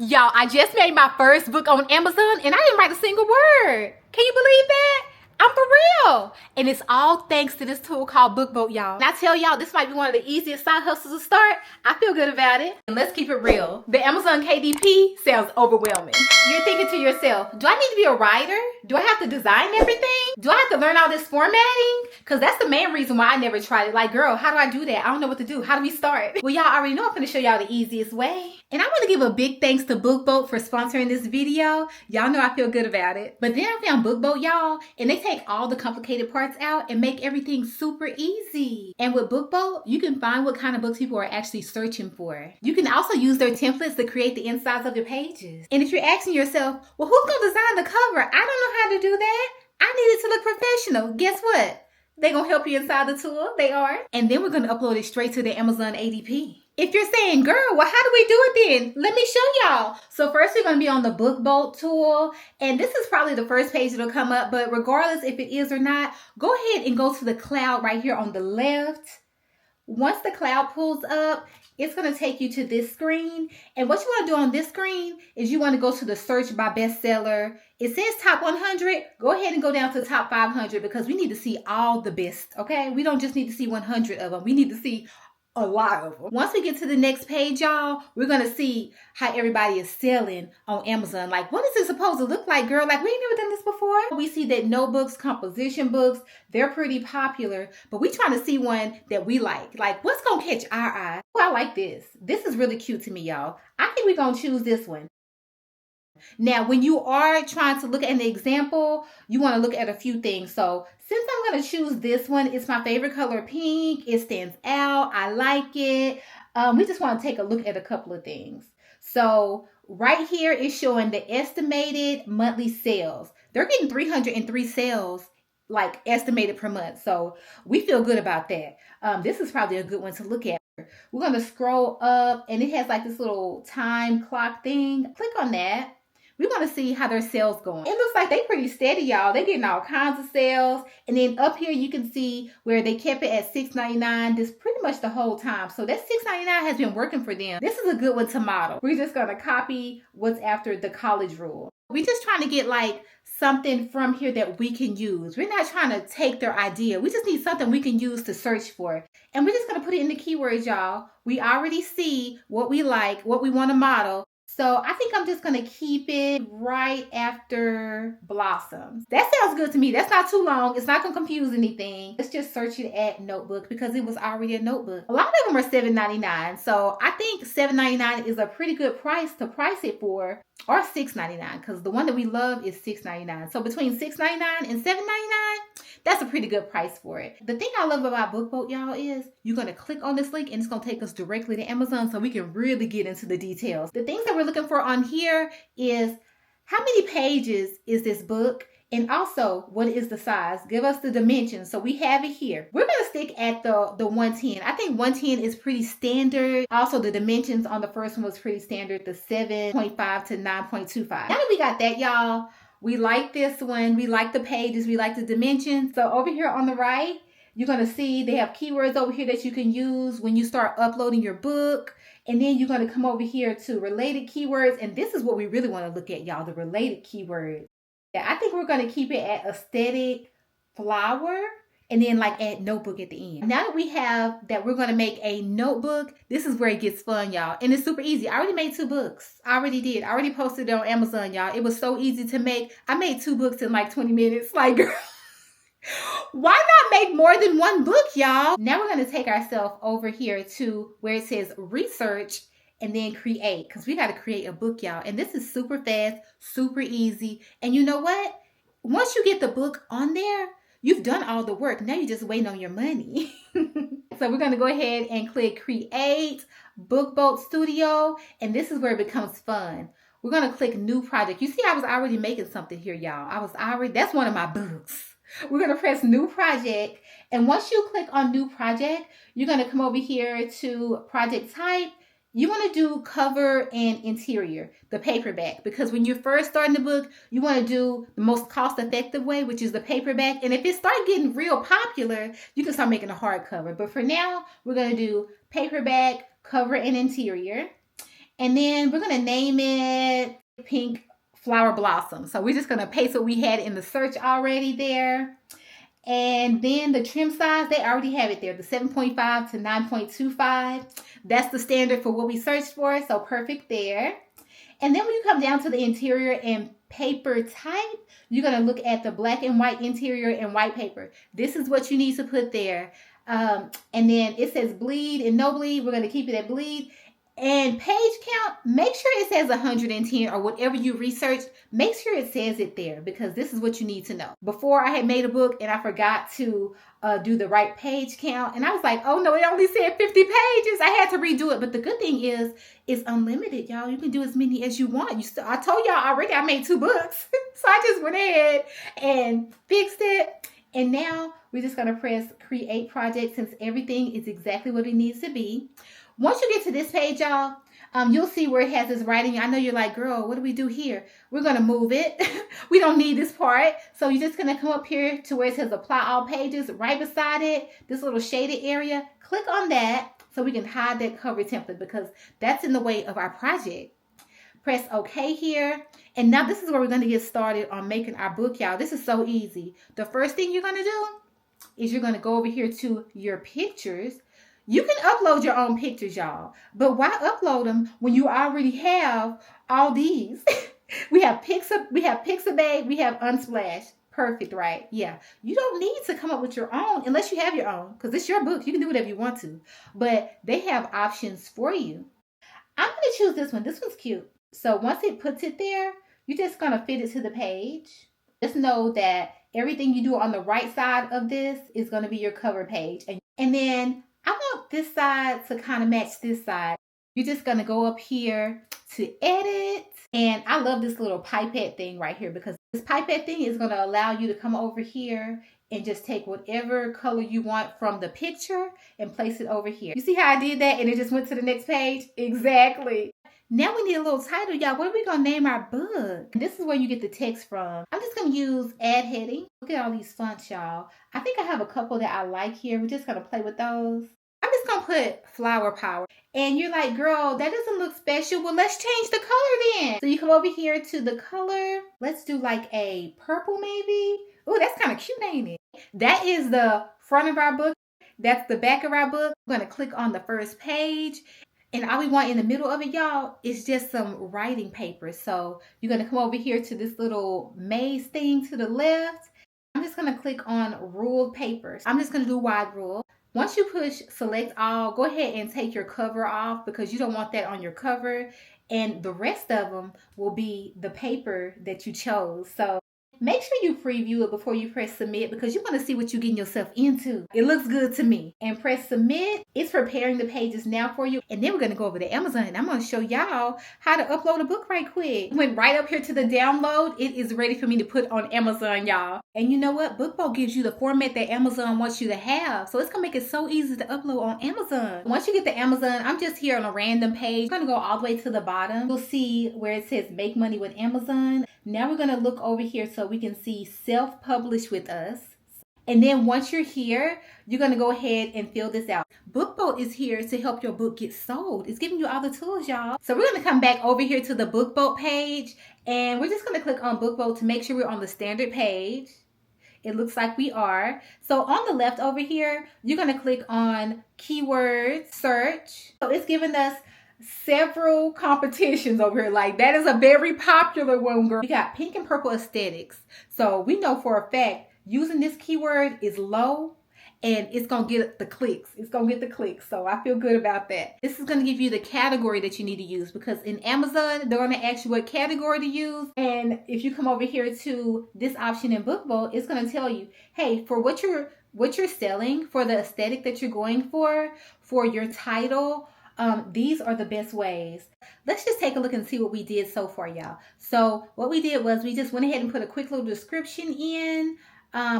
Y'all, I just made my first book on Amazon and I didn't write a single word. Can you believe that? I'm for real. And it's all thanks to this tool called BookBoat, y'all. And I tell y'all, this might be one of the easiest side hustles to start. I feel good about it. And let's keep it real. The Amazon KDP sounds overwhelming. You're thinking to yourself, do I need to be a writer? Do I have to design everything? Do I have to learn all this formatting? Because that's the main reason why I never tried it. Like, girl, how do I do that? I don't know what to do. How do we start? Well, y'all already know I'm going to show y'all the easiest way. And I want to give a big thanks to BookBoat for sponsoring this video. Y'all know I feel good about it. But then I found BookBoat, y'all, and they take all the complicated parts out and make everything super easy. And with BookBoat, you can find what kind of books people are actually searching for. You can also use their templates to create the insides of your pages. And if you're asking yourself, well, who's going to design the cover? I don't know how to do that. I need it to look professional. Guess what? They're going to help you inside the tool. They are. And then we're going to upload it straight to the Amazon ADP. If you're saying, girl, well, how do we do it then? Let me show y'all. So first we're going to be on the BookBoat tool. And this is probably the first page that'll come up. But regardless if it is or not, go ahead and go to the cloud right here on the left. Once the cloud pulls up, it's going to take you to this screen. And what you want to do on this screen is you want to go to the search by bestseller. It says top 100. Go ahead and go down to top 500 because we need to see all the best, okay? We don't just need to see 100 of them. We need to see a lot of them. Once we get to the next page, y'all, we're going to see how everybody is selling on Amazon. Like, what is it supposed to look like, girl? Like, we ain't never done this before. We see that notebooks, composition books, they're pretty popular, but we trying to see one that we like. Like, what's going to catch our eye? Oh, I like this. This is really cute to me, y'all. I think we're going to choose this one. Now, when you are trying to look at an example, you want to look at a few things. So since I'm going to choose this one, it's my favorite color, pink. It stands out. I like it. We just want to take a look at a couple of things. So right here is showing the estimated monthly sales. They're getting 303 sales like estimated per month. So we feel good about that. This is probably a good one to look at. We're going to scroll up and it has like this little time clock thing. Click on that. We want to see how their sales going. It looks like they pretty steady, y'all. They're getting all kinds of sales. And then up here, you can see where they kept it at $6.99 this pretty much the whole time. So that $6.99 has been working for them. This is a good one to model. We're just going to copy what's after the college rule. We're just trying to get like something from here that we can use. We're not trying to take their idea. We just need something we can use to search for. And we're just going to put it in the keywords, y'all. We already see what we like, what we want to model. So I think I'm just going to keep it right after blossoms. That sounds good to me. That's not too long. It's not going to confuse anything. Let's just search it at notebook because it was already a notebook. A lot of them are $7.99. So I think $7.99 is a pretty good price to price it for, or $6.99 because the one that we love is $6.99. So between $6.99 and $7.99, that's a pretty good price for it. The thing I love about BookBoat, y'all, is you're going to click on this link and it's going to take us directly to Amazon so we can really get into the details. The things that we're looking for on here is how many pages is this book? And also, what is the size? Give us the dimensions. So we have it here. We're going to stick at the 110. I think 110 is pretty standard. Also, the dimensions on the first one was pretty standard. The 7.5 to 9.25. Now that we got that, y'all, we like this one. We like the pages. We like the dimensions. So over here on the right, you're going to see they have keywords over here that you can use when you start uploading your book. And then you're going to come over here to related keywords. And this is what we really want to look at, y'all, the related keywords. Yeah, I think we're going to keep it at aesthetic flower and then like add notebook at the end. Now that we have that we're going to make a notebook, this is where it gets fun, y'all. And it's super easy. I already made 2 books. I already did. I already posted it on Amazon, y'all. It was so easy to make. I made 2 books in like 20 minutes. Like, girl, why not make more than 1 book, y'all? Now we're going to take ourselves over here to where it says research and then create, because we got to create a book, y'all. And this is super fast, super easy. And you know what? Once you get the book on there, you've done all the work. Now you're just waiting on your money. So we're going to go ahead and click create BookBoat Studio. And this is where it becomes fun. We're going to click new project. You see, I was already making something here, y'all. That's one of my books. We're going to press new project. And once you click on new project, you're going to come over here to project type. You want to do cover and interior, the paperback, because when you're first starting the book, you want to do the most cost-effective way, which is the paperback. And if it starts getting real popular, you can start making a hardcover. But for now, we're going to do paperback, cover, and interior. And then we're going to name it Pink Flower Blossom. So we're just going to paste what we had in the search already there. And then the trim size, they already have it there, the 7.5 to 9.25. That's the standard for what we searched for, so perfect there. And then when you come down to the interior and paper type, you're going to look at the black and white interior and white paper. This is what you need to put there. And then it says bleed and no bleed. We're going to keep it at bleed. And page count, make sure it says 110 or whatever you researched. Make sure it says it there because this is what you need to know. Before I had made a book and I forgot to do the right page count. And I was like, oh no, it only said 50 pages. I had to redo it. But the good thing is, it's unlimited, y'all. You can do as many as you want. I told y'all already I made 2 books. So I just went ahead and fixed it. And now we're just going to press create project since everything is exactly what it needs to be. Once you get to this page, y'all, you'll see where it has this writing. I know you're like, girl, what do we do here? We're going to move it. We don't need this part. So you're just going to come up here to where it says apply all pages. Right beside it, this little shaded area. Click on that so we can hide that cover template because that's in the way of our project. Press OK here. And now this is where we're going to get started on making our book, y'all. This is so easy. The first thing you're going to do is you're going to go over here to your pictures. You can upload your own pictures, y'all. But why upload them when you already have all these? we have Pixabay, we have Unsplash. Perfect, right? Yeah. You don't need to come up with your own unless you have your own because it's your book. You can do whatever you want to. But they have options for you. I'm going to choose this one. This one's cute. So once it puts it there, you're just going to fit it to the page. Just know that everything you do on the right side of this is going to be your cover page. And then I want this side to kind of match this side. You're just going to go up here to edit. And I love this little pipette thing right here because this pipette thing is going to allow you to come over here and just take whatever color you want from the picture and place it over here. You see how I did that and it just went to the next page? Exactly. Now we need a little title, y'all. What are we going to name our book? This is where you get the text from. I'm just going to use add heading. Look at all these fonts, y'all. I think I have a couple that I like here. We're just going to play with those. I'm just going to put flower power. And you're like, girl, that doesn't look special. Well, let's change the color then. So you come over here to the color. Let's do like a purple maybe. Oh, that's kind of cute, ain't it? That is the front of our book. That's the back of our book. I'm going to click on the first page. And all we want in the middle of it, y'all, is just some writing paper. So you're going to come over here to this little maze thing to the left. I'm just going to click on ruled papers. I'm just going to do wide rule. Once you push select all, go ahead and take your cover off because you don't want that on your cover. And the rest of them will be the paper that you chose. So make sure you preview it before you press submit because you want to see what you're getting yourself into. It looks good to me. And press submit. It's preparing the pages now for you. And then we're going to go over to Amazon and I'm going to show y'all how to upload a book right quick. Went right up here to the download. It is ready for me to put on Amazon, y'all. And you know what? BookBoat gives you the format that Amazon wants you to have. So it's going to make it so easy to upload on Amazon. Once you get to Amazon, I'm just here on a random page. I'm going to go all the way to the bottom. You'll see where it says make money with Amazon. Now we're going to look over here so we can see self-publish with us. And then once you're here, you're going to go ahead and fill this out. BookBoat is here to help your book get sold. It's giving you all the tools, y'all. So we're going to come back over here to the BookBoat page. And we're just going to click on BookBoat to make sure we're on the standard page. It looks like we are. So on the left over here, you're going to click on keyword search. So it's giving us several competitions over here. Like that is a very popular one, girl. We got pink and purple aesthetics. So we know for a fact using this keyword is low and it's going to get the clicks. It's going to get the clicks. So I feel good about that. This is going to give you the category that you need to use because in Amazon, they're going to ask you what category to use. And if you come over here to this option in BookBoat, it's going to tell you, hey, for what you're selling, for the aesthetic that you're going for your title, these are the best ways. Let's just take a look and see what we did so far, y'all. So what we did was we just went ahead and put a quick little description in.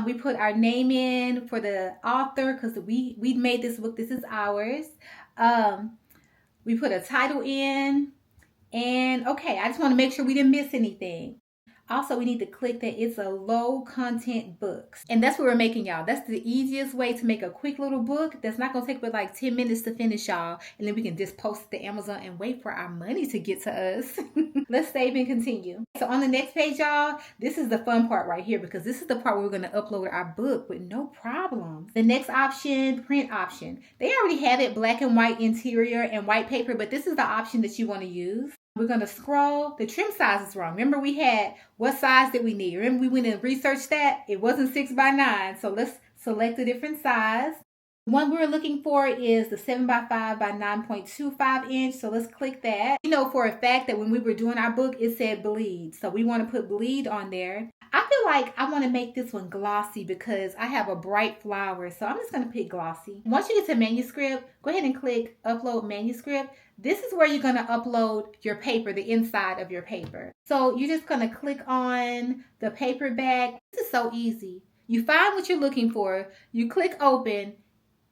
We put our name in for the author because we made this book. This is ours. We put a title in. And okay, I just want to make sure we didn't miss anything. Also, we need to click that it's a low content book. And that's what we're making, y'all. That's the easiest way to make a quick little book that's not going to take but like 10 minutes to finish, y'all. And then we can just post it to Amazon and wait for our money to get to us. Let's save and continue. So on the next page, y'all, this is the fun part right here because this is the part where we're going to upload our book with no problem. The next option, print option. They already have it black and white interior and white paper, but this is the option that you want to use. We're going to scroll. The trim size is wrong. Remember we had, what size did we need? Remember we went and researched that? It wasn't 6x9. So let's select a different size. The one we're looking for is the 7x5 by 9.25 inch. So let's click that. You know for a fact that when we were doing our book, it said bleed. So we want to put bleed on there. I feel like I want to make this one glossy because I have a bright flower. So I'm just going to pick glossy. Once you get to manuscript, go ahead and click upload manuscript. This is where you're going to upload your paper, the inside of your paper. So you're just going to click on the paperback. This is so easy. You find what you're looking for. You click open.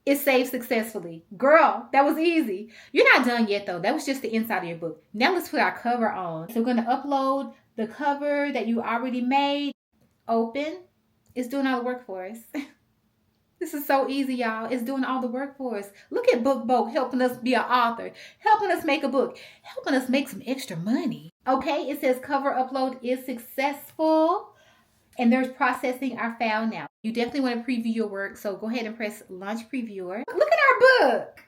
It saves successfully. Girl, that was easy. You're not done yet though. That was just the inside of your book. Now let's put our cover on. So we're going to upload the cover that you already made. Open. It's doing all the work for us. This is so easy, y'all. It's doing all the work for us. Look at BookBoat helping us be an author, helping us make a book, helping us make some extra money. Okay, it says cover upload is successful. And there's processing our file now. You definitely want to preview your work, so go ahead and press launch previewer. Look at our book.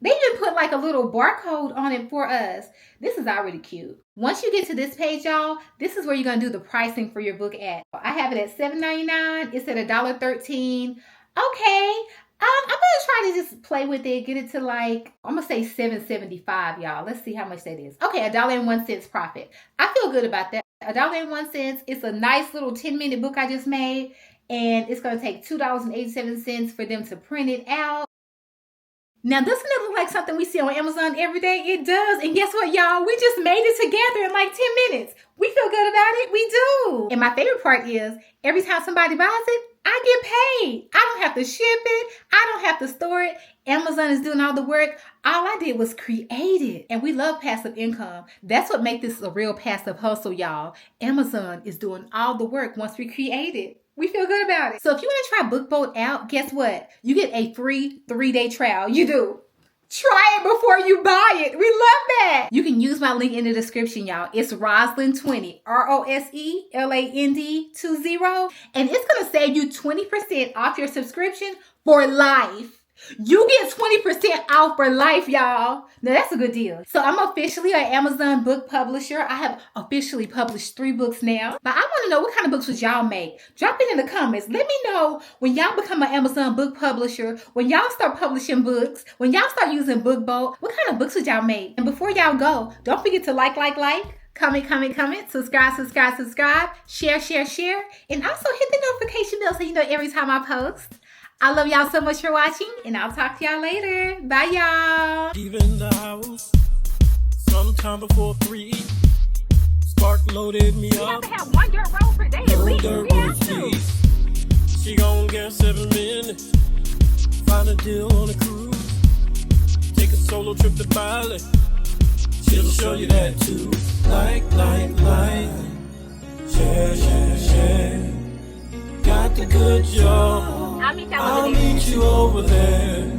They even put like a little barcode on it for us. This is already cute. Once you get to this page, y'all, this is where you're going to do the pricing for your book at. I have it at $7.99. It's at $1.13. Okay, I'm going to try to just play with it, get it to like, I'm going to say $7.75, y'all. Let's see how much that is. Okay, $1.01 profit. I feel good about that. $1.01. It's a nice little 10-minute book I just made, and it's going to take $2.87 for them to print it out. Now, doesn't it look like something we see on Amazon every day? It does. And guess what, y'all? We just made it together in like 10 minutes. We feel good about it. We do. And my favorite part is every time somebody buys it, I get paid. I don't have to ship it. I don't have to store it. Amazon is doing all the work. All I did was create it. And we love passive income. That's what makes this a real passive hustle, y'all. Amazon is doing all the work once we create it. We feel good about it. So if you want to try BookBoat out, guess what? You get a free 3-day trial. You do. Try it before you buy it. We love that. You can use my link in the description, y'all. It's Roseland20, Roseland 20. And it's going to save you 20% off your subscription for life. You get 20% off for life, y'all. Now, that's a good deal. So I'm officially an Amazon book publisher. I have officially published 3 books now. But I want to know what kind of books would y'all make? Drop it in the comments. Let me know when y'all become an Amazon book publisher, when y'all start publishing books, when y'all start using BookBoat, what kind of books would y'all make? And before y'all go, don't forget to like, comment, subscribe, share, and also hit the notification bell so you know every time I post. I love y'all so much for watching, and I'll talk to y'all later. Bye, y'all. Leaving the house sometime before 3. Spark loaded me We up. have to have 1 dirt road per day at least. Dirt We road have to. cheese. She gon' get 7 minutes. Find a deal on a cruise. Take a solo trip to Bali. She'll show you that too. Like. Share. Got the good job. I'll meet y'all I'll over there. meet you over there.